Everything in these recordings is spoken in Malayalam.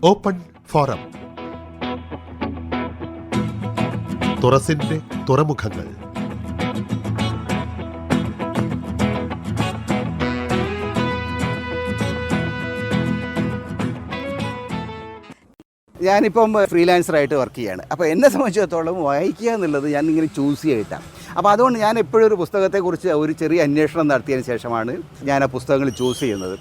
Open forum. തുറസിന്റെ തുറമുഖങ്ങൾ. ഞാനിപ്പം ഫ്രീലാൻസറായിട്ട് വർക്ക് ചെയ്യാണ്. അപ്പോൾ എന്നെ സംബന്ധിച്ചിടത്തോളം വായിക്കുക എന്നുള്ളത് ഞാൻ ഇങ്ങനെ ചൂസ് ചെയ്തിട്ടാണ്. അപ്പോൾ അതുകൊണ്ട് ഞാൻ എപ്പോഴും ഒരു പുസ്തകത്തെക്കുറിച്ച് ഒരു ചെറിയ അന്വേഷണം നടത്തിയതിന് ശേഷമാണ് ഞാൻ ആ പുസ്തകങ്ങൾ ചൂസ് ചെയ്യുന്നത്.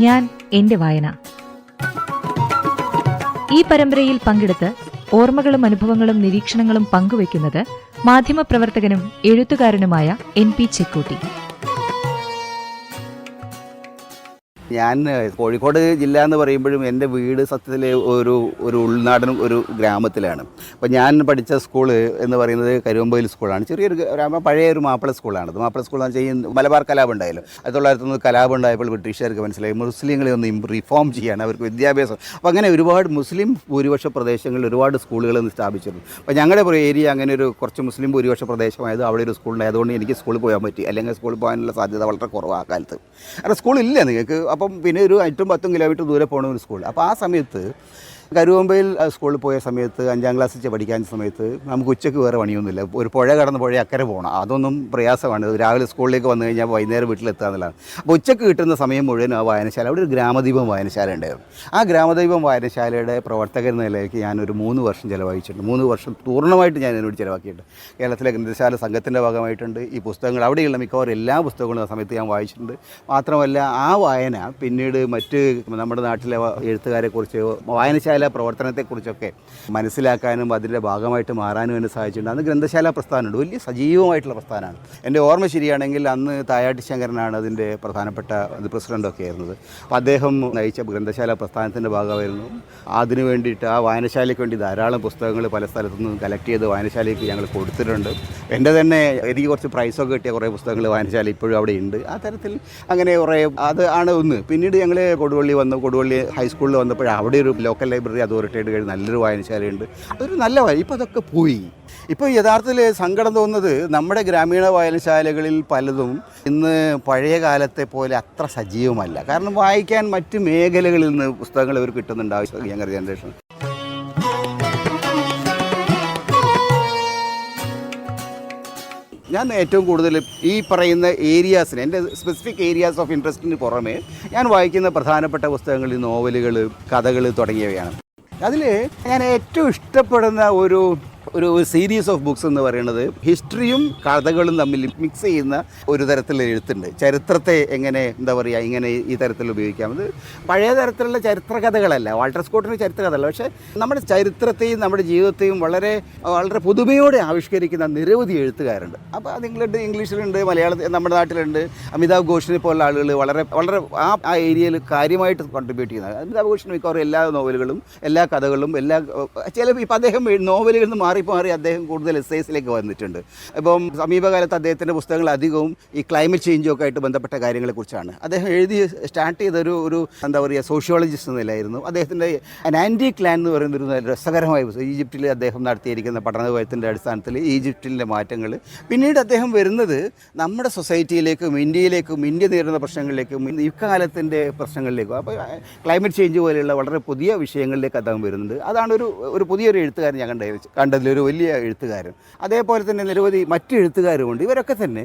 ഞാൻ എൻ്റെ വായന. ഈ പരമ്പരയിൽ പങ്കെടുത്ത് ഓർമ്മകളും അനുഭവങ്ങളും നിരീക്ഷണങ്ങളും പങ്കുവയ്ക്കുന്നത് മാധ്യമപ്രവർത്തകനും എഴുത്തുകാരനുമായ NP ചെക്കൂട്ടി. ഞാൻ കോഴിക്കോട് ജില്ല എന്ന് പറയുമ്പോഴും എൻ്റെ വീട് സത്യത്തിൽ ഒരു ഉൾനാടൻ ഒരു ഗ്രാമത്തിലാണ്. അപ്പോൾ ഞാൻ പഠിച്ച സ്കൂള് എന്ന് പറയുന്നത് കരുവമ്പയിൽ സ്കൂളാണ്. ചെറിയൊരു പഴയ ഒരു മാപ്പിള സ്കൂളാണ്. മാപ്പിള സ്കൂളെന്ന് വെച്ചാൽ മലബാർ കലാപം ഉണ്ടായല്ലോ. 1909 കലാപം ഉണ്ടായപ്പോൾ ബ്രിട്ടീഷുകാർക്ക് മനസ്സിലായി മുസ്ലിങ്ങളെ ഒന്ന് റിഫോം ചെയ്യാൻ, അവർക്ക് വിദ്യാഭ്യാസം. അപ്പോൾ അങ്ങനെ ഒരുപാട് മുസ്ലിം ഭൂരിപക്ഷ പ്രദേശങ്ങളിൽ ഒരുപാട് സ്കൂളുകൾ സ്ഥാപിച്ചിരുന്നു. അപ്പോൾ ഞങ്ങളുടെ ഏരിയ അങ്ങനെ ഒരു കുറച്ച് മുസ്ലിം ഭൂരിപക്ഷ പ്രദേശമായത് അവിടെ ഒരു സ്കൂളുണ്ടായത്. അതുകൊണ്ട് എനിക്ക് സ്കൂളിൽ പോകാൻ പറ്റി. അല്ലെങ്കിൽ സ്കൂളിൽ പോകാനുള്ള സാധ്യത വളരെ കുറവ് ആ കാലത്ത്. കാരണം സ്കൂളില്ല നിങ്ങൾക്ക്. അപ്പം പിന്നെ ഒരു 8-10 കിലോമീറ്റർ ദൂരെ പോകണ ഒരു സ്കൂൾ. അപ്പോൾ ആ സമയത്ത് കരുവമ്പയിൽ സ്കൂളിൽ പോയ സമയത്ത് 5ാം ക്ലാസ്സിൽ പഠിക്കാൻ സമയത്ത് നമുക്ക് ഉച്ചയ്ക്ക് വേറെ പണിയൊന്നുമില്ല. ഒരു പുഴ കടന്ന് പുഴ അക്കരെ പോകണം. അതൊന്നും പ്രയാസമാണ്. രാവിലെ സ്കൂളിലേക്ക് വന്നു കഴിഞ്ഞാൽ വൈകുന്നേരം വീട്ടിലെത്തുക എന്നുള്ളതാണ്. അപ്പോൾ ഉച്ചയ്ക്ക് കിട്ടുന്ന സമയം മുഴുവൻ ആ വായനശാല, അവിടെ ഒരു ഗ്രാമദീപം വായനശാല ഉണ്ടായിരുന്നു. ആ ഗ്രാമദീപം വായനശാലയുടെ പ്രവർത്തകർ എന്ന നിലയ്ക്ക് ഞാനൊരു 3 വർഷം ചിലവഴിച്ചിട്ടുണ്ട്. 3 വർഷം പൂർണ്ണമായിട്ട് ഞാൻ എന്നോട് ചിലവാക്കിയിട്ടുണ്ട്. കേരളത്തിലെ ഗ്രന്ഥശാല സംഘത്തിൻ്റെ ഭാഗമായിട്ടുണ്ട്. ഈ പുസ്തകങ്ങൾ അവിടെയുള്ള മിക്കവാറും എല്ലാ പുസ്തകങ്ങളും ആ സമയത്ത് ഞാൻ വായിച്ചിട്ടുണ്ട്. മാത്രമല്ല ആ വായന പിന്നീട് മറ്റ് നമ്മുടെ നാട്ടിലെ എഴുത്തുകാരെക്കുറിച്ച് വായനശാല പ്രവർത്തനത്തെക്കുറിച്ചൊക്കെ മനസ്സിലാക്കാനും അതിൻ്റെ ഭാഗമായിട്ട് മാറാനും എന്നെ സഹായിച്ചിട്ടുണ്ട്. അന്ന് ഗ്രന്ഥശാല പ്രസ്ഥാനമുണ്ട്, വലിയ സജീവമായിട്ടുള്ള പ്രസ്ഥാനമാണ്. എൻ്റെ ഓർമ്മ ശരിയാണെങ്കിൽ അന്ന് തായാട്ടി ശങ്കരനാണ് അതിൻ്റെ പ്രധാനപ്പെട്ട പ്രസിഡൻ്റൊക്കെ ആയിരുന്നത്. അപ്പോൾ അദ്ദേഹം നയിച്ച ഗ്രന്ഥശാല പ്രസ്ഥാനത്തിൻ്റെ ഭാഗമായിരുന്നു. അതിനു വേണ്ടിയിട്ട് ആ വായനശാലയ്ക്ക് വേണ്ടി ധാരാളം പുസ്തകങ്ങൾ പല സ്ഥലത്തു നിന്നും കളക്ട് ചെയ്ത് വായനശാലയ്ക്ക് ഞങ്ങൾ കൊടുത്തിട്ടുണ്ട്. എൻ്റെ തന്നെ എനിക്ക് കുറച്ച് പ്രൈസൊക്കെ കിട്ടിയ കുറേ പുസ്തകങ്ങൾ വായനശാല ഇപ്പോഴും അവിടെ ഉണ്ട്. ആ തരത്തിൽ അങ്ങനെ കുറേ അത് ആണ് ഒന്ന്. പിന്നീട് ഞങ്ങൾ കൊടുവള്ളി ഹൈസ്കൂളിൽ വന്നപ്പോൾ അവിടെ ഒരു ലോക്കൽ ലൈബ്രറി അതോറിറ്റിയായിട്ട് കഴിഞ്ഞ് നല്ലൊരു വായനശാലയുണ്ട്. അതൊരു നല്ല ഇപ്പോൾ അതൊക്കെ പോയി. ഇപ്പോൾ യഥാർത്ഥത്തിൽ സങ്കടം തോന്നുന്നത് നമ്മുടെ ഗ്രാമീണ വായനശാലകളിൽ പലതും ഇന്ന് പഴയ കാലത്തെ പോലെ അത്ര സജീവമല്ല. കാരണം വായിക്കാൻ മറ്റ് മേഖലകളിൽ നിന്ന് പുസ്തകങ്ങൾ ഇവർ കിട്ടുന്നുണ്ട് ആവശ്യം യങ്ങർ ജനറേഷൻ. ഞാൻ ഏറ്റവും കൂടുതൽ ഈ പറയുന്ന ഏരിയാസിന്, എൻ്റെ സ്പെസിഫിക് ഏരിയാസ് ഓഫ് ഇൻട്രസ്റ്റിന് പുറമേ ഞാൻ വായിക്കുന്ന പ്രധാനപ്പെട്ട പുസ്തകങ്ങൾ നോവലുകൾ, കഥകൾ തുടങ്ങിയവയാണ്. അതിൽ ഞാൻ ഏറ്റവും ഇഷ്ടപ്പെടുന്ന ഒരു സീരീസ് ഓഫ് ബുക്സ് എന്ന് പറയുന്നത് ഹിസ്റ്ററിയും കഥകളും തമ്മിൽ മിക്സ് ചെയ്യുന്ന ഒരു തരത്തിലുള്ള എഴുത്തുണ്ട്. ചരിത്രത്തെ എങ്ങനെ ഇങ്ങനെ ഈ തരത്തിൽ ഉപയോഗിക്കാം. അത് പഴയ തരത്തിലുള്ള ചരിത്ര കഥകളല്ല, വാൾട്ടർ സ്കോട്ടിൻ്റെ ചരിത്ര കഥകളല്ല. പക്ഷേ നമ്മുടെ ചരിത്രത്തെയും നമ്മുടെ ജീവിതത്തെയും വളരെ വളരെ പുതുമയോടെ ആവിഷ്കരിക്കുന്ന നിരവധി എഴുത്തുകാരുണ്ട്. അപ്പോൾ അത് ഇംഗ്ലീഷിലുണ്ട്, മലയാളത്തിൽ നമ്മുടെ നാട്ടിലുണ്ട്. അമിതാഭ് ഘോഷിനെ പോലുള്ള ആളുകൾ വളരെ വളരെ ആ ഏരിയയിൽ കാര്യമായിട്ട് കോൺട്രിബ്യൂട്ട് ചെയ്യുന്നത്. അമിതാഭ് ഘോഷിന് മിക്കവാറും എല്ലാ നോവലുകളും എല്ലാ കഥകളും ചിലപ്പോൾ ഇപ്പോൾ അദ്ദേഹം നോവലുകളിൽ നിന്ന് മാറി അദ്ദേഹം കൂടുതൽ എസ്സേസിലേക്ക് വന്നിട്ടുണ്ട്. ഇപ്പം സമീപകാലത്ത് അദ്ദേഹത്തിൻ്റെ പുസ്തകങ്ങൾ അധികവും ഈ ക്ലൈമറ്റ് ചേഞ്ചൊക്കെ ആയിട്ട് ബന്ധപ്പെട്ട കാര്യങ്ങളെക്കുറിച്ചാണ്. അദ്ദേഹം സ്റ്റാർട്ട് ചെയ്തൊരു സോഷ്യോളജിസ്റ്റ് നിലയായിരുന്നു. അദ്ദേഹത്തിൻ്റെ ആൻറ്റീക് ലാൻഡ് എന്ന് പറയുന്നൊരു രസകരമായ പുസ്തകം. ഈജിപ്തിൽ അദ്ദേഹം നടത്തിയിരിക്കുന്ന പഠനത്തിൻ്റെ അടിസ്ഥാനത്തിൽ ഈജിപ്തിലെ മാറ്റങ്ങൾ. പിന്നീട് അദ്ദേഹം വരുന്നത് നമ്മുടെ സൊസൈറ്റിയിലേക്കും ഇന്ത്യയിലേക്കും, ഇന്ത്യ നേരിടുന്ന പ്രശ്നങ്ങളിലേക്കും, ഇക്കാലത്തിൻ്റെ പ്രശ്നങ്ങളിലേക്കും, അപ്പോൾ ക്ലൈമറ്റ് ചേഞ്ച് പോലെയുള്ള വളരെ പുതിയ വിഷയങ്ങളിലേക്ക് അദ്ദേഹം വരുന്നുണ്ട്. അതാണ് ഒരു പുതിയൊരു എഴുത്തുകാരൻ ഞാൻ കണ്ടതിലൊരു വലിയ എഴുത്തുകാരൻ. അതേപോലെ തന്നെ നിരവധി മറ്റ് എഴുത്തുകാരുമുണ്ട്. ഇവരൊക്കെ തന്നെ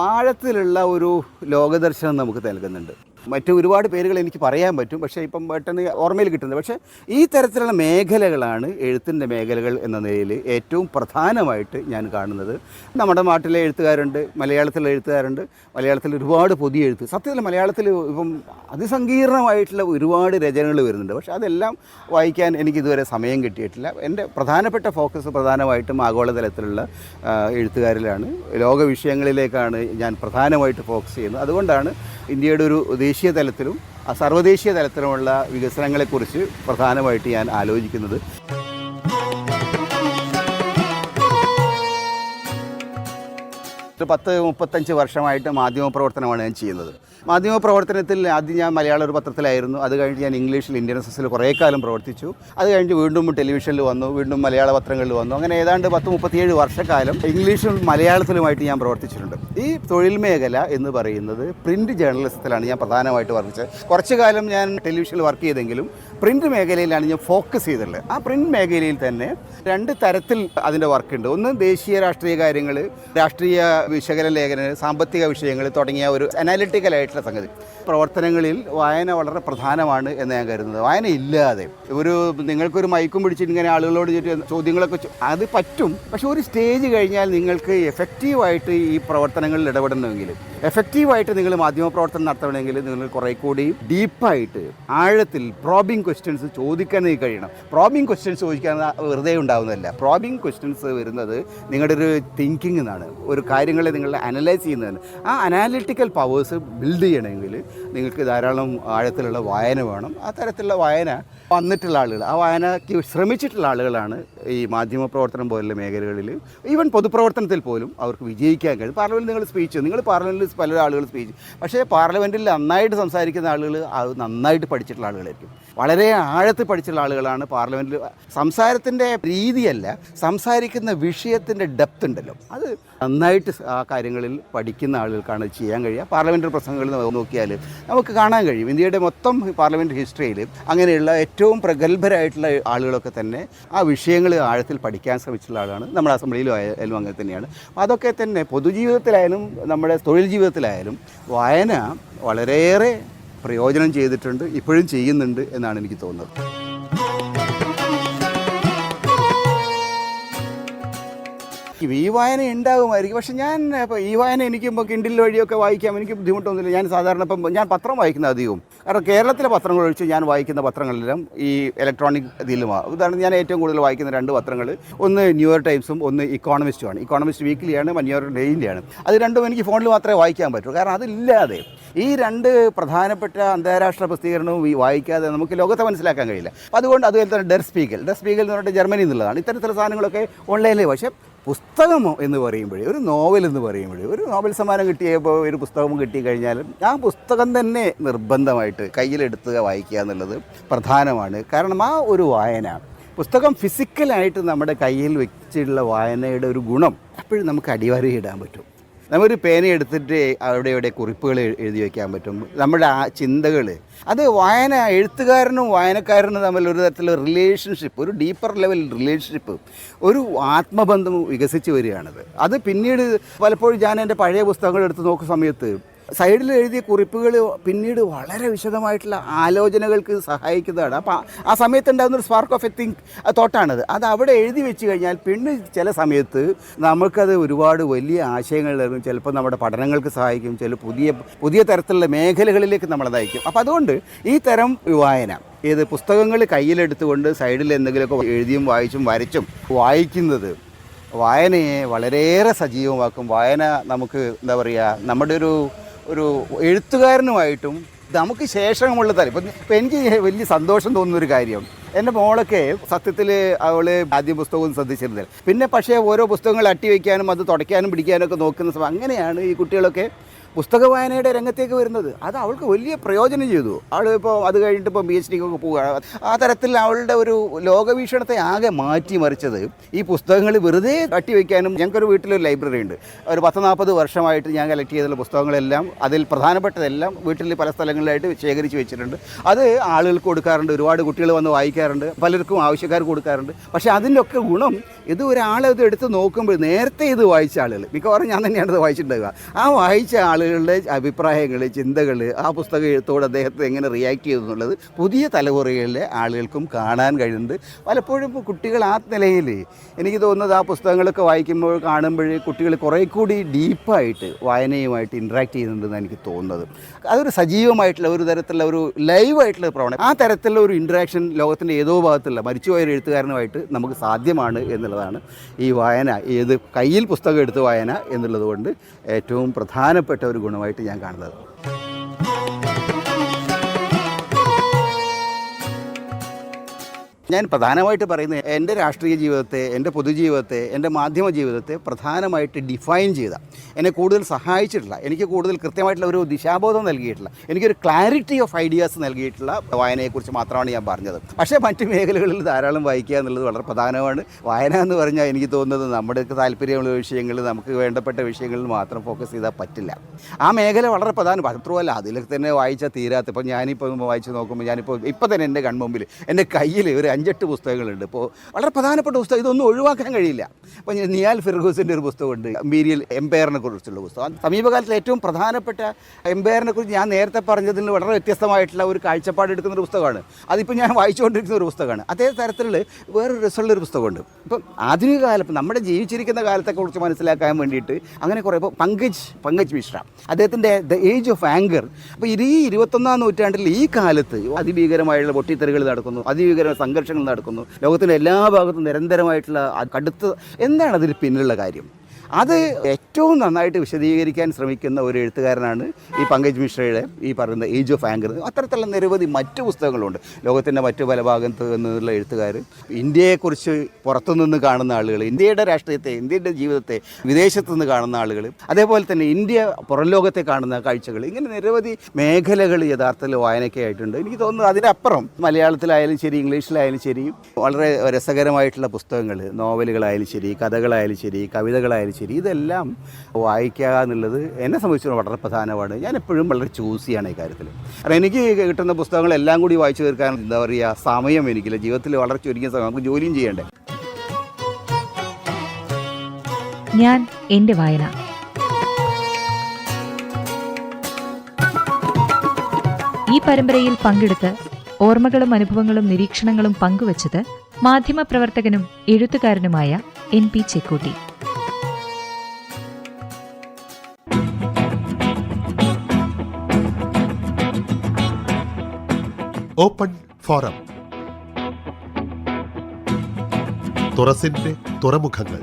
ആഴത്തിലുള്ള ഒരു ലോകദർശനം നമുക്ക് നൽകുന്നുണ്ട്. മറ്റു ഒരുപാട് പേരുകൾ എനിക്ക് പറയാൻ പറ്റും, പക്ഷേ ഇപ്പം പെട്ടെന്ന് ഓർമ്മയിൽ കിട്ടുന്നത്. പക്ഷേ ഈ തരത്തിലുള്ള മേഖലകളാണ് എഴുത്തിൻ്റെ മേഖലകൾ എന്ന നിലയിൽ ഏറ്റവും പ്രധാനമായിട്ട് ഞാൻ കാണുന്നത്. നമ്മുടെ നാട്ടിലെ എഴുത്തുകാരുണ്ട്, മലയാളത്തിലെ എഴുത്തുകാരുണ്ട്. മലയാളത്തിൽ ഒരുപാട് പുതിയ എഴുത്ത്, സത്യത്തിൽ മലയാളത്തിൽ ഇപ്പം അതിസങ്കീർണമായിട്ടുള്ള ഒരുപാട് രചനകൾ വരുന്നുണ്ട്. പക്ഷേ അതെല്ലാം വായിക്കാൻ എനിക്കിതുവരെ സമയം കിട്ടിയിട്ടില്ല. എൻ്റെ പ്രധാനപ്പെട്ട ഫോക്കസ് പ്രധാനമായിട്ടും ആഗോളതലത്തിലുള്ള എഴുത്തുകാരിലാണ്, ലോക വിഷയങ്ങളിലേക്കാണ് ഞാൻ പ്രധാനമായിട്ട് ഫോക്കസ് ചെയ്യുന്നത്. അതുകൊണ്ടാണ് ഇന്ത്യയുടെ ഒരു ദേശീയ തലത്തിലും സർവ്വദേശീയ തലത്തിലുമുള്ള വികസനങ്ങളെക്കുറിച്ച് പ്രധാനമായിട്ട് ഞാൻ ആലോചിക്കുന്നത്. 10-35 വർഷമായിട്ട് മാധ്യമപ്രവർത്തനമാണ് ഞാൻ ചെയ്യുന്നത്. മാധ്യമപ്രവർത്തനത്തിൽ ആദ്യം ഞാൻ മലയാള ഒരു പത്രത്തിലായിരുന്നു. അത് കഴിഞ്ഞ് ഞാൻ ഇംഗ്ലീഷിൽ ഇന്ത്യൻ എക്സ്പ്രസ്സിൽ കുറേ കാലം പ്രവർത്തിച്ചു. അത് കഴിഞ്ഞ് വീണ്ടും ടെലിവിഷനിൽ വന്നു, വീണ്ടും മലയാള പത്രങ്ങളിൽ വന്നു. അങ്ങനെ ഏതാണ്ട് 37 വർഷക്കാലം ഇംഗ്ലീഷും മലയാളത്തിലുമായിട്ട് ഞാൻ പ്രവർത്തിച്ചിട്ടുണ്ട്. ഈ തൊഴിൽ മേഖല എന്ന് പറയുന്നത് പ്രിൻറ്റ് ജേർണലിസത്തിലാണ് ഞാൻ പ്രധാനമായിട്ട് വർക്കിച്ചത്. കുറച്ചു കാലം ഞാൻ ടെലിവിഷനിൽ വർക്ക് ചെയ്തെങ്കിലും പ്രിൻറ്റ് മേഖലയിലാണ് ഞാൻ ഫോക്കസ് ചെയ്തിട്ടുള്ളത്. ആ പ്രിൻറ്റ് മേഖലയിൽ തന്നെ 2 തരത്തിൽ അതിൻ്റെ വർക്കുണ്ട്. ഒന്ന് ദേശീയ രാഷ്ട്രീയ കാര്യങ്ങൾ, രാഷ്ട്രീയ വിശകലന ലേഖനം, സാമ്പത്തിക വിഷയങ്ങൾ തുടങ്ങിയ ഒരു അനാലിറ്റിക്കലായിട്ടുള്ള സംഗതി. പ്രവർത്തനങ്ങളിൽ വായന വളരെ പ്രധാനമാണ് എന്ന് ഞാൻ കരുതുന്നത്. വായന ഇല്ലാതെ നിങ്ങൾക്കൊരു മൈക്കും പിടിച്ചിട്ട് ഇങ്ങനെ ആളുകളോട് ചോദ്യങ്ങളൊക്കെ അത് പറ്റും. പക്ഷെ ഒരു സ്റ്റേജ് കഴിഞ്ഞാൽ നിങ്ങൾക്ക് എഫക്റ്റീവായിട്ട് ഈ പ്രവർത്തനങ്ങളിൽ ഇടപെടണമെങ്കിൽ, എഫക്റ്റീവായിട്ട് നിങ്ങൾ മാധ്യമപ്രവർത്തനം നടത്തണമെങ്കിൽ നിങ്ങൾ കുറേ കൂടി ഡീപ്പായിട്ട് ആഴത്തിൽ പ്രോബിംഗ് ക്വസ്റ്റ്യൻസ് ചോദിക്കാൻ കഴിയണം. പ്രോബിംഗ് ക്വസ്റ്റ്യൻസ് ചോദിക്കാൻ വെറുതെ ഉണ്ടാവുന്നതല്ല. പ്രോബിംഗ് ക്വസ്റ്റ്യൻസ് വരുന്നത് നിങ്ങളുടെ ഒരു തിങ്കിങ് എന്നാണ്, ഒരു കാര്യങ്ങളെ നിങ്ങൾ അനലൈസ് ചെയ്യുന്നതാണ്. ആ അനാലിറ്റിക്കൽ പവേഴ്സ് ബിൽഡ് ചെയ്യണമെങ്കിൽ നിങ്ങൾക്ക് ധാരാളം ആഴത്തിലുള്ള വായന വേണം. ആ തരത്തിലുള്ള വായന വന്നിട്ടുള്ള ആളുകൾ, ആ വായനയ്ക്ക് ശ്രമിച്ചിട്ടുള്ള ആളുകളാണ് ഈ മാധ്യമപ്രവർത്തനം പോലുള്ള മേഖലകളിൽ, ഈവൻ പൊതുപ്രവർത്തനത്തിൽ പോലും അവർക്ക് വിജയിക്കാൻ കഴിയും. പാർലമെൻറ്റിൽ നിങ്ങൾ പാർലമെൻറ്റിൽ പല ആളുകൾ സ്പീച്ച്, പക്ഷേ പാർലമെൻറ്റിൽ നന്നായിട്ട് സംസാരിക്കുന്ന ആളുകൾ അത് നന്നായിട്ട് പഠിച്ചിട്ടുള്ള ആളുകളായിരിക്കും. വളരെ ആഴത്തിൽ പഠിച്ചിട്ടുള്ള ആളുകളാണ് പാർലമെൻറ്റിൽ. സംസാരത്തിൻ്റെ രീതിയല്ല, സംസാരിക്കുന്ന വിഷയത്തിൻ്റെ ഡെപ്ത് ഉണ്ടല്ലോ, അത് നന്നായിട്ട് ആ കാര്യങ്ങളിൽ പഠിക്കുന്ന ആളുകൾക്കാണ് ചെയ്യാൻ കഴിയുക. പാർലമെൻ്ററി പ്രസംഗങ്ങളിൽ നോക്കിയാൽ നമുക്ക് കാണാൻ കഴിയും ഇന്ത്യയുടെ മൊത്തം പാർലമെൻറ്റ് ഹിസ്റ്ററിയിൽ അങ്ങനെയുള്ള ഏറ്റവും പ്രഗത്ഭരായിട്ടുള്ള ആളുകളൊക്കെ തന്നെ ആ വിഷയങ്ങൾ ആഴത്തിൽ പഠിക്കാൻ ശ്രമിച്ചിട്ടുള്ള ആളാണ്. നമ്മുടെ അസംബ്ലിയിലും ആയാലും അങ്ങനെ തന്നെയാണ്. അതൊക്കെ തന്നെ പൊതുജീവിതത്തിലായാലും നമ്മുടെ തൊഴിൽ ജീവിതത്തിലായാലും വായന വളരെയേറെ പ്രയോജനം ചെയ്തിട്ടുണ്ട്, ഇപ്പോഴും ചെയ്യുന്നുണ്ട് എന്നാണ് എനിക്ക് തോന്നുന്നത്. ഈ വായന ഉണ്ടാകുമായിരിക്കും, പക്ഷെ ഞാൻ ഇപ്പോൾ ഈ വായന എനിക്കിപ്പോൾ കിൻഡിൽ വഴിയൊക്കെ വായിക്കാം, എനിക്ക് ബുദ്ധിമുട്ടൊന്നുമില്ല. ഞാൻ സാധാരണ ഞാൻ പത്രം വായിക്കുന്ന അധികവും, കാരണം കേരളത്തിലെ പത്രങ്ങൾ ഒഴിച്ച് ഞാൻ വായിക്കുന്ന പത്രങ്ങളെല്ലാം ഈ ഇലക്ട്രോണിക് ഇതിലുമാണ്. ഉദാഹരണം, ഞാൻ ഏറ്റവും കൂടുതൽ വായിക്കുന്ന 2 പത്രങ്ങൾ, ഒന്ന് ന്യൂയോർക്ക് ടൈംസും ഒന്ന് ഇക്കോണമിസ്റ്റുമാണ്. Economist വീക്കിലിയാണ്, New York ഡെയിലിയാണ്. അത് രണ്ടും എനിക്ക് ഫോണിൽ മാത്രമേ വായിക്കാൻ പറ്റൂ. കാരണം അതില്ലാതെ ഈ 2 പ്രധാനപ്പെട്ട അന്താരാഷ്ട്ര പ്രസിദ്ധീകരണവും വായിക്കാതെ നമുക്ക് ലോകത്തെ മനസ്സിലാക്കാൻ കഴിയില്ല. അപ്പോൾ അതുകൊണ്ട് അതുപോലെ തന്നെ ഡെർ സ്പീഗൽ എന്ന് പറഞ്ഞിട്ട് ജർമ്മനി എന്നുള്ളതാണ്. ഇത്തരത്തിലുള്ള സാധനങ്ങളൊക്കെ ഓൺലൈനിൽ. പക്ഷേ പുസ്തകം എന്ന് പറയുമ്പോഴേ, ഒരു നോവൽ എന്ന് പറയുമ്പോഴേ, ഒരു നോവൽ സമ്മാനം കിട്ടിയപ്പോൾ ഒരു പുസ്തകം കിട്ടിക്കഴിഞ്ഞാൽ ആ പുസ്തകം തന്നെ നിർബന്ധമായിട്ട് കയ്യിലെടുത്ത് വായിക്കുക എന്നുള്ളത് പ്രധാനമാണ്. കാരണം ആ ഒരു വായന, പുസ്തകം ഫിസിക്കലായിട്ട് നമ്മുടെ കയ്യിൽ വെച്ചിട്ടുള്ള വായനയുടെ ഒരു ഗുണം അപ്പോഴും നമുക്ക് അടിവരയിടാൻ പറ്റും. നമ്മൊരു പേന എടുത്തിട്ട് അവിടെ കുറിപ്പുകൾ എഴുതി വയ്ക്കാൻ പറ്റും. നമ്മുടെ ആ ചിന്തകൾ, അത് എഴുത്തുകാരനും വായനക്കാരനും തമ്മിൽ ഒരു തരത്തിലുള്ള റിലേഷൻഷിപ്പ്, ഒരു ഡീപ്പർ ലെവൽ റിലേഷൻഷിപ്പ്, ഒരു ആത്മബന്ധം വികസിച്ച് വരികയാണത്. അത് പിന്നീട് പലപ്പോഴും ഞാൻ എൻ്റെ പഴയ പുസ്തകങ്ങൾ എടുത്ത് നോക്കുന്ന സമയത്ത് സൈഡിൽ എഴുതിയ കുറിപ്പുകൾ പിന്നീട് വളരെ വിശദമായിട്ടുള്ള ആലോചനകൾക്ക് സഹായിക്കുന്നതാണ്. അപ്പോൾ ആ സമയത്തുണ്ടാകുന്നൊരു സ്പാർക്ക് ഓഫ് എ തോട്ടാണത്. അത് അവിടെ എഴുതി വെച്ച് കഴിഞ്ഞാൽ പിന്നെ ചില സമയത്ത് നമുക്കത് ഒരുപാട് വലിയ ആശയങ്ങൾ നൽകും. ചിലപ്പോൾ നമ്മുടെ പഠനങ്ങൾക്ക് സഹായിക്കും, ചില പുതിയ തരത്തിലുള്ള മേഖലകളിലേക്ക് നമ്മളെ നയിക്കും. അപ്പോൾ അതുകൊണ്ട് ഈ തരം വായന, പുസ്തകങ്ങൾ കയ്യിലെടുത്തുകൊണ്ട് സൈഡിൽ എന്തെങ്കിലുമൊക്കെ എഴുതിയും വായിച്ചും വരച്ചും വായിക്കുന്നത് വായനയെ വളരെയേറെ സജീവമാക്കും. വായന നമുക്ക് എന്താ പറയുക, നമ്മുടെ ഒരു എഴുത്തുകാരനുമായിട്ടും നമുക്ക് ശേഷമുള്ള തരം. ഇപ്പം എനിക്ക് വലിയ സന്തോഷം തോന്നുന്നൊരു കാര്യം, എൻ്റെ മോളൊക്കെ സത്യത്തിൽ അവൾ ആദ്യ പുസ്തകവും ശ്രദ്ധിച്ചിരുന്നില്ല. പിന്നെ പക്ഷേ ഓരോ പുസ്തകങ്ങൾ അട്ടി വയ്ക്കാനും അത് തുടയ്ക്കാനും പിടിക്കാനും ഒക്കെ നോക്കുന്ന സമയം അങ്ങനെയാണ് ഈ കുട്ടികളൊക്കെ പുസ്തക വായനയുടെ രംഗത്തേക്ക് വരുന്നത്. അത് അവൾക്ക് വലിയ പ്രയോജനം ചെയ്തു. അവൾ ഇപ്പോൾ അത് കഴിഞ്ഞിട്ട് ഇപ്പോൾ PhD ഒക്കെ പോവുകയാണ്. ആ തരത്തിൽ അവളുടെ ഒരു ലോകവീക്ഷണത്തെ ആകെ മാറ്റിമറിച്ചത് ഈ പുസ്തകങ്ങൾ വെറുതെ തട്ടി വയ്ക്കാനും. ഞങ്ങൾക്കൊരു വീട്ടിലൊരു ലൈബ്രറി ഉണ്ട്. ഒരു 40-40 വർഷമായിട്ട് ഞാൻ കളക്ട് ചെയ്തുള്ള പുസ്തകങ്ങളെല്ലാം, അതിൽ പ്രധാനപ്പെട്ടതെല്ലാം വീട്ടിൽ പല സ്ഥലങ്ങളിലായിട്ട് ശേഖരിച്ച് വെച്ചിട്ടുണ്ട്. അത് ആളുകൾക്ക് കൊടുക്കാറുണ്ട്, ഒരുപാട് കുട്ടികൾ വന്ന് വായിക്കാറുണ്ട്, പലർക്കും ആവശ്യക്കാർക്ക് കൊടുക്കാറുണ്ട്. പക്ഷേ അതിൻ്റെ ഒക്കെ ഗുണം, ഇത് ഒരാളത് എടുത്ത് നോക്കുമ്പോൾ നേരത്തെ ഇത് വായിച്ച ആളുകൾ, മിക്കവാറും ഞാൻ തന്നെയാണ് ഇത് വായിച്ചിട്ടുണ്ടാവുക, ആ വായിച്ച ആളുകളുടെ അഭിപ്രായങ്ങൾ, ചിന്തകൾ, ആ പുസ്തക എഴുത്തോട് അദ്ദേഹത്തെ എങ്ങനെ റിയാക്ട് ചെയ്തു എന്നുള്ളത് പുതിയ തലമുറകളിലെ ആളുകൾക്കും കാണാൻ കഴിയുന്നുണ്ട്. പലപ്പോഴും കുട്ടികൾ ആ നിലയിൽ എനിക്ക് തോന്നുന്നത് ആ പുസ്തകങ്ങളൊക്കെ വായിക്കുമ്പോൾ കാണുമ്പോൾ കുട്ടികൾ കുറേ കൂടി ഡീപ്പായിട്ട് വായനയുമായിട്ട് ഇൻട്രാക്ട് ചെയ്യുന്നുണ്ടെന്ന് എനിക്ക് തോന്നുന്നത്. അതൊരു സജീവമായിട്ടുള്ള ഒരു തരത്തിലുള്ള ഒരു ലൈവായിട്ടുള്ള പ്രവണത, ആ തരത്തിലുള്ള ഒരു ഇൻട്രാക്ഷൻ ലോകത്തിൻ്റെ ഏതോ ഭാഗത്തുള്ള മരിച്ചുപോയ എഴുത്തുകാരനുമായിട്ട് നമുക്ക് സാധ്യമാണ് എന്നുള്ളതാണ് ഈ വായന, കയ്യിൽ പുസ്തകം എടുത്ത് വായന എന്നുള്ളത് കൊണ്ട് ഏറ്റവും പ്രധാനപ്പെട്ട ഒരു ഗുണമായിട്ട് ഞാൻ കാണുന്നത്. ഞാൻ പ്രധാനമായിട്ട് പറയുന്നത് എൻ്റെ രാഷ്ട്രീയ ജീവിതത്തെ, എൻ്റെ പൊതുജീവിതത്തെ, എൻ്റെ മാധ്യമ ജീവിതത്തെ പ്രധാനമായിട്ട് ഡിഫൈൻ ചെയ്ത, എന്നെ കൂടുതൽ സഹായിച്ചിട്ടില്ല, എനിക്ക് കൂടുതൽ കൃത്യമായിട്ടുള്ള ഒരു ദിശാബോധം നൽകിയിട്ടില്ല, എനിക്കൊരു ക്ലാരിറ്റി ഓഫ് ഐഡിയാസ് നൽകിയിട്ടുള്ള വായനയെക്കുറിച്ച് മാത്രമാണ് ഞാൻ പറഞ്ഞത്. പക്ഷേ മറ്റ് മേഖലകളിൽ ധാരാളം വായിക്കുക എന്നുള്ളത് വളരെ പ്രധാനമാണ്. വായന എന്ന് പറഞ്ഞാൽ എനിക്ക് തോന്നുന്നത് നമ്മുടെ താല്പര്യമുള്ള വിഷയങ്ങൾ, നമുക്ക് വേണ്ടപ്പെട്ട വിഷയങ്ങളിൽ മാത്രം ഫോക്കസ് ചെയ്താൽ പറ്റില്ല. ആ മേഖല വളരെ പ്രധാനം. മാത്രമല്ല അതിൽ തന്നെ വായിച്ചാൽ തീരാത്ത, ഇപ്പോൾ ഞാനിപ്പോൾ വായിച്ച് നോക്കുമ്പോൾ ഇപ്പോൾ തന്നെ എൻ്റെ കൺമുമ്പിൽ എൻ്റെ കയ്യിൽ ഒരു 5-8 പുസ്തകങ്ങളുണ്ട്. ഇപ്പോൾ വളരെ പ്രധാനപ്പെട്ട പുസ്തകം, ഇതൊന്നും ഒഴിവാക്കാൻ കഴിയില്ല. അപ്പോൾ നിയാൽ ഫിർഗൂസിൻ്റെ ഒരു പുസ്തകമുണ്ട്, ഇമ്പീരിയൽ എംപയറിനെ കുറിച്ചുള്ള പുസ്തകം. സമീപകാലത്തിൽ ഏറ്റവും പ്രധാനപ്പെട്ട എംപയറിനെ കുറിച്ച് ഞാൻ നേരത്തെ പറഞ്ഞതിൽ നിന്ന് വളരെ വ്യത്യസ്തമായിട്ടുള്ള ഒരു കാഴ്ചപ്പാട് എടുക്കുന്ന ഒരു പുസ്തകമാണ്. അതിപ്പോൾ ഞാൻ വായിച്ചുകൊണ്ടിരിക്കുന്ന ഒരു പുസ്തകമാണ്. അതേ തരത്തിലുള്ള വേറൊരു രസമുള്ളൊരു പുസ്തകമുണ്ട്. ഇപ്പം ആധുനിക കാലം, നമ്മുടെ ജീവിച്ചിരിക്കുന്ന കാലത്തെക്കുറിച്ച് മനസ്സിലാക്കാൻ വേണ്ടിയിട്ട് അങ്ങനെ കുറേ, ഇപ്പോൾ പങ്കജ് മിശ്ര, അദ്ദേഹത്തിൻ്റെ ദ ഏജ് ഓഫ് ആങ്കർ. അപ്പോൾ ഈ 21-ാം നൂറ്റാണ്ടിൽ ഈ കാലത്ത് അതിഭീകരമായുള്ള പൊട്ടിത്തെറികൾ നടക്കുന്നു, അതിഭീകരമായ സംഘർഷങ്ങൾ നടക്കുന്നു, ലോകത്തിൻ്റെ എല്ലാ ഭാഗത്തും നിരന്തരമായിട്ടുള്ള കടുത്ത, എന്താണ് അതിന് പിന്നിലുള്ള കാര്യം? അത് ഏറ്റവും നന്നായിട്ട് വിശദീകരിക്കാൻ ശ്രമിക്കുന്ന ഒരു എഴുത്തുകാരനാണ് ഈ പങ്കജ് മിശ്രയുടെ ഈ പറയുന്ന ഏജ് ഓഫ് ആങ്കർ. അത്തരത്തിലുള്ള നിരവധി മറ്റു പുസ്തകങ്ങളുണ്ട്. ലോകത്തിൻ്റെ മറ്റു പല ഭാഗത്ത് നിന്നുള്ള എഴുത്തുകാർ ഇന്ത്യയെക്കുറിച്ച് പുറത്തുനിന്ന് കാണുന്ന ആളുകൾ, ഇന്ത്യയുടെ രാഷ്ട്രീയത്തെ, ഇന്ത്യയുടെ ജീവിതത്തെ വിദേശത്തു നിന്ന് കാണുന്ന ആളുകൾ, അതേപോലെ തന്നെ ഇന്ത്യ പുറം ലോകത്തെ കാണുന്ന കാഴ്ചകൾ, ഇങ്ങനെ നിരവധി മേഖലകൾ യഥാർത്ഥത്തിൽ വായനയ്ക്കായിട്ടുണ്ട്. എനിക്ക് തോന്നുന്നു അതിനപ്പുറം മലയാളത്തിലായാലും ശരി, ഇംഗ്ലീഷിലായാലും ശരി, വളരെ രസകരമായിട്ടുള്ള പുസ്തകങ്ങൾ, നോവലുകളായാലും ശരി, കഥകളായാലും ശരി, കവിതകളായാലും ശരി, ഇതെല്ലാം വായിക്കുക എന്നുള്ളത് എന്നെ സംബന്ധിച്ചിടത്തോളം വളരെ പ്രധാനമാണ്. ഞാൻ എപ്പോഴും വളരെ ചൂസിയാണ് ഈ കാര്യത്തിൽ. കാരണം എനിക്ക് കിട്ടുന്ന പുസ്തകങ്ങളെല്ലാം കൂടി വായിച്ചു തീർക്കാൻ എന്താ പറയുക, സമയം എനിക്കില്ല. ജീവിതത്തിൽ വളരെ ചുരുങ്ങിയ സമയം, നമുക്ക് ജോലിയും ചെയ്യണ്ടേ. ഞാൻ എന്റെ വായന. ഈ പരമ്പരയിൽ പങ്കെടുത്ത് ഓർമ്മകളും അനുഭവങ്ങളും നിരീക്ഷണങ്ങളും പങ്കുവച്ചത് മാധ്യമപ്രവർത്തകനും എഴുത്തുകാരനുമായ NP ചെക്കൂട്ടി. Open forum. തുറസിന്റെ തുറമുഖങ്ങൾ.